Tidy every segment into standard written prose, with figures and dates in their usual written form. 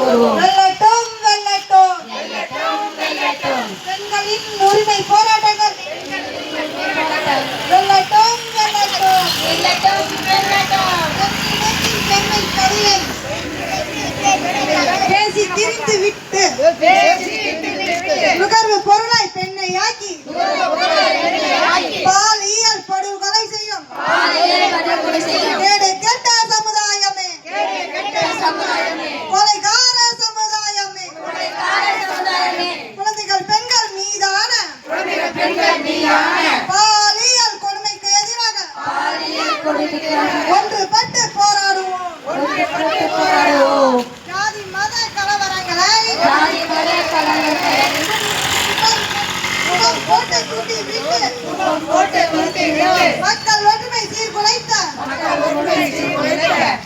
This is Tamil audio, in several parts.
கூறுவோம். வெல்லட்டும் வெல்லட்டும் வெல்லட்டும் வெல்லட்டும். பெண்களின் உரிமை போராட்டங்கள் வெல்லட்டும் வெல்லட்டும் வெல்லட்டும் வெல்லட்டும். பெண்மை கதையை பேசி திரிந்து விட்டு நுகர்வு பொருளாய் பெண்ணை ஆக்கி பாலியல் படுகொலை செய்யும் கேடு கெட்ட சமுதாயமே கொலைகார சமுதாயமே குழந்தைகள் பெண்கள் மீதான பாலியல் கொடுமைக்கு எதிராக ஒன்றுபட்டு போராடுவோம். ஜாதி மத கலவரங்களை போட்டு கூட்டி விட்டு மக்கள் ஒற்றுமை சீர்குலைத்த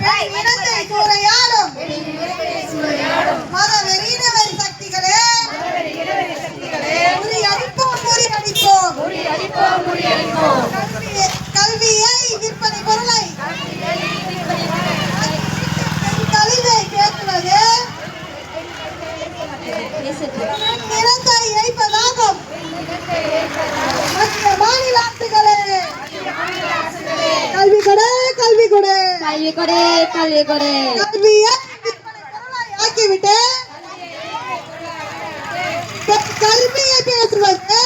பெண் இனத்தை சூறையாடும் மத வெறியினவரி சக்திகளே முறியடிப்போம். கல்வியை விற்பனை பொருளை கல்வியை கேட்கிறது நிலத்தை இணைப்பதாகும். மத்திய மாநில அரசுகளே கல்வி கொடு கல்வி கொடு கல்வி கொடு கல்வி கொடு. கல்வியை விற்பனை பொருளாய் ஆக்கிவிட்டு கல்வியை பேசுவது